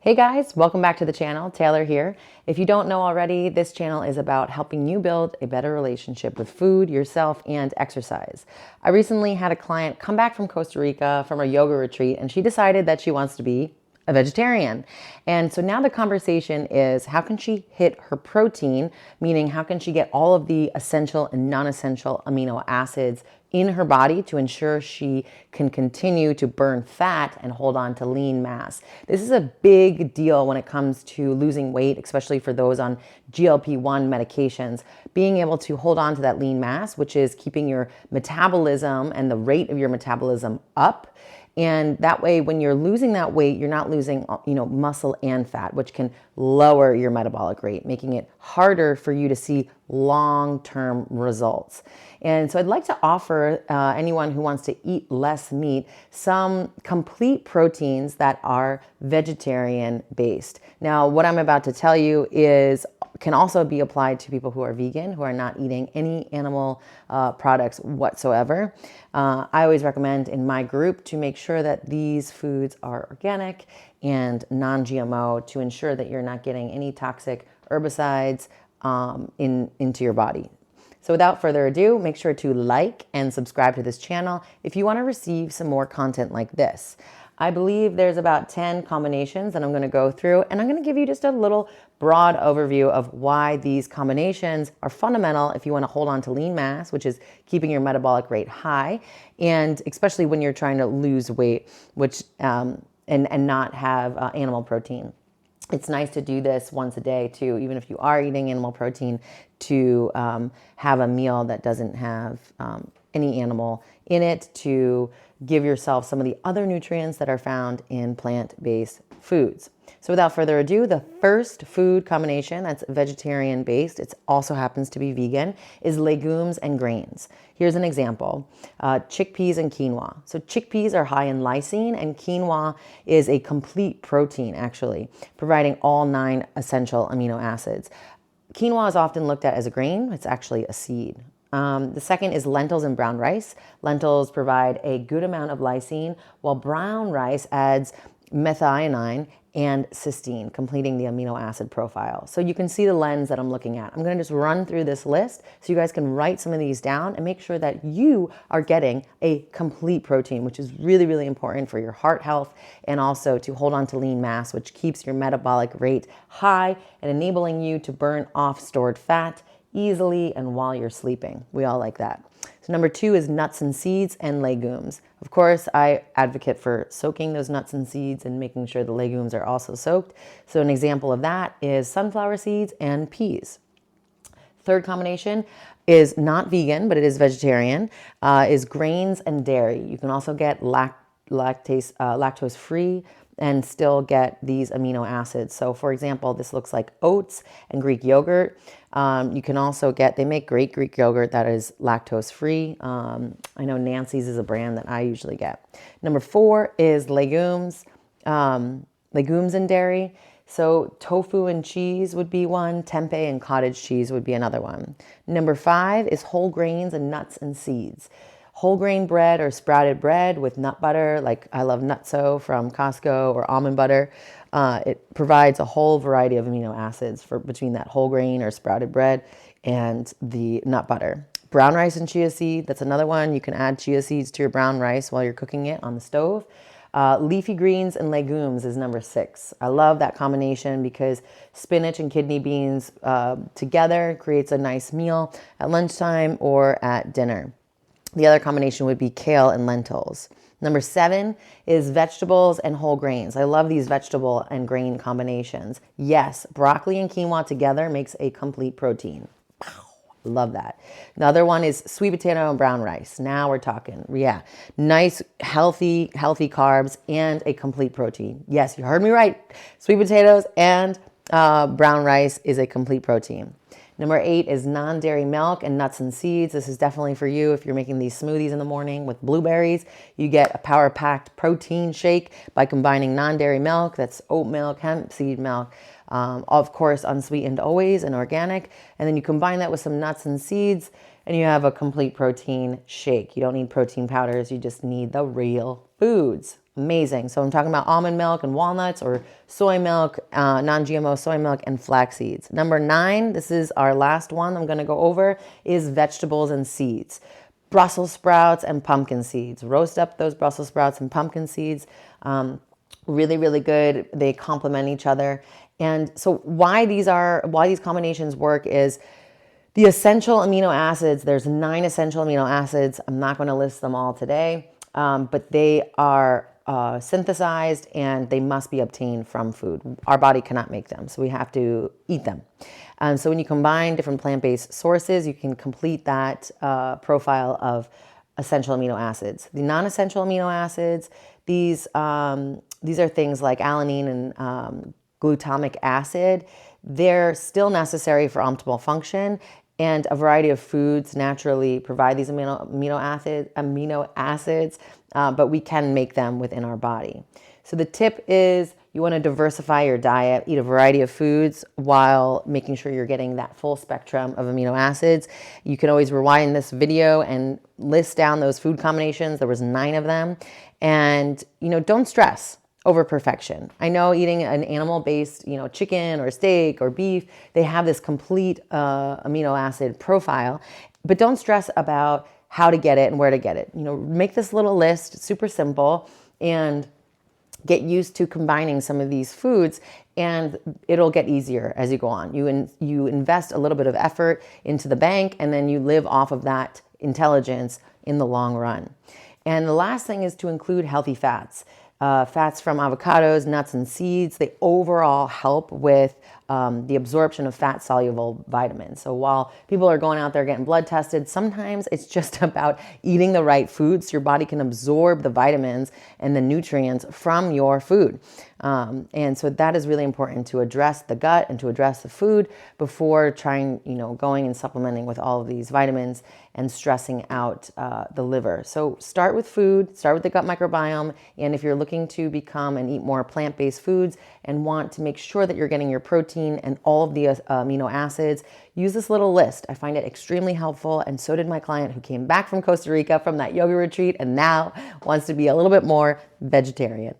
Hey guys, welcome back to the channel. Taylor here. If you don't know already, this channel is about helping you build a better relationship with food, yourself, and exercise. I recently had a client come back from Costa Rica from a yoga retreat, and she decided that she wants to be a vegetarian. And so now the conversation is how can she hit her protein, meaning how can she get all of the essential and non-essential amino acids in her body to ensure she can continue to burn fat and hold on to lean mass. This is a big deal when it comes to losing weight, especially for those on GLP-1 medications. Being able to hold on to that lean mass, which is keeping your metabolism and the rate of your metabolism up. And that way, when you're losing that weight, you're not losing, muscle and fat, which can lower your metabolic rate, making it harder for you to see long-term results. And so I'd like to offer anyone who wants to eat less meat some complete proteins that are vegetarian based. Now, what I'm about to tell you can also be applied to people who are vegan, who are not eating any animal products whatsoever. I always recommend in my group to make sure that these foods are organic and non-GMO to ensure that you're not getting any toxic herbicides into your body. So without further ado, make sure to like and subscribe to this channel if you want to receive some more content like this. I believe there's about 10 combinations that I'm going to go through, and I'm going to give you just a little broad overview of why these combinations are fundamental if you want to hold on to lean mass, which is keeping your metabolic rate high, and especially when you're trying to lose weight, which and not have animal protein. It's nice to do this once a day too, even if you are eating animal protein, to have a meal that doesn't have any animal in it, to give yourself some of the other nutrients that are found in plant-based foods. So without further ado, the first food combination that's vegetarian based, it also happens to be vegan, is legumes and grains. Here's an example, chickpeas and quinoa. So chickpeas are high in lysine, and quinoa is a complete protein actually, providing all 9 essential amino acids. Quinoa is often looked at as a grain. It's actually a seed. The second is lentils and brown rice. Lentils provide a good amount of lysine, while brown rice adds methionine and cysteine, completing the amino acid profile. So you can see the lens that I'm looking at. I'm going to just run through this list so you guys can write some of these down and make sure that you are getting a complete protein, which is really, really important for your heart health and also to hold on to lean mass, which keeps your metabolic rate high and enabling you to burn off stored fat easily and while you're sleeping. We all like that. So number 2 is nuts and seeds and legumes. Of course, I advocate for soaking those nuts and seeds and making sure the legumes are also soaked. So an example of that is sunflower seeds and peas. Third combination is not vegan, but it is vegetarian, is grains and dairy. You can also get lactose-free and still get these amino acids. So for example, this looks like oats and Greek yogurt. You can also they make great Greek yogurt that is lactose free. I know Nancy's is a brand that I usually get. Number 4 is legumes, legumes and dairy. So tofu and cheese would be one, tempeh and cottage cheese would be another one. Number 5 is whole grains and nuts and seeds. Whole grain bread or sprouted bread with nut butter, like I love Nutso from Costco, or almond butter. It provides a whole variety of amino acids between that whole grain or sprouted bread and the nut butter. Brown rice and chia seed, that's another one. You can add chia seeds to your brown rice while you're cooking it on the stove. Leafy greens and legumes is number 6. I love that combination because spinach and kidney beans together creates a nice meal at lunchtime or at dinner. The other combination would be kale and lentils. Number 7 is vegetables and whole grains. I love these vegetable and grain combinations. Yes, broccoli and quinoa together makes a complete protein. Love that. Another one is sweet potato and brown rice. Now we're talking, nice, healthy carbs and a complete protein. Yes, you heard me right. Sweet potatoes and brown rice is a complete protein. Number 8 is non-dairy milk and nuts and seeds. This is definitely for you if you're making these smoothies in the morning with blueberries. You get a power-packed protein shake by combining non-dairy milk, that's oat milk, hemp seed milk, of course unsweetened always and organic. And then you combine that with some nuts and seeds and you have a complete protein shake. You don't need protein powders, you just need the real foods. Amazing. So I'm talking about almond milk and walnuts, or soy milk, non-GMO soy milk, and flax seeds. Number 9, this is our last one I'm going to go over, is vegetables and seeds. Brussels sprouts and pumpkin seeds. Roast up those Brussels sprouts and pumpkin seeds. Really, really good. They complement each other. And so why these combinations work is the essential amino acids. There's 9 essential amino acids. I'm not going to list them all today, but they are synthesized and they must be obtained from food. Our body cannot make them, so we have to eat them. So when you combine different plant-based sources, you can complete that profile of essential amino acids. The non-essential amino acids, these are things like alanine and glutamic acid. They're still necessary for optimal function, and a variety of foods naturally provide these amino acids, but we can make them within our body. So the tip is you want to diversify your diet, eat a variety of foods while making sure you're getting that full spectrum of amino acids. You can always rewind this video and list down those food combinations. There was 9 of them. And, don't stress over perfection. I know eating an animal-based, chicken or steak or beef, they have this complete amino acid profile, but don't stress about how to get it and where to get it. Make this little list, super simple, and get used to combining some of these foods, and it'll get easier as you go on. You invest a little bit of effort into the bank, and then you live off of that intelligence in the long run. And the last thing is to include healthy fats. Fats from avocados, nuts, and seeds, they overall help with the absorption of fat-soluble vitamins. So while people are going out there getting blood tested, sometimes it's just about eating the right foods so your body can absorb the vitamins and the nutrients from your food. And so that is really important, to address the gut and to address the food before trying, going and supplementing with all of these vitamins and stressing out the liver. So start with food, start with the gut microbiome. And if you're looking to become and eat more plant-based foods and want to make sure that you're getting your protein and all of the amino acids, use this little list. I find it extremely helpful, and so did my client who came back from Costa Rica from that yoga retreat and now wants to be a little bit more vegetarian.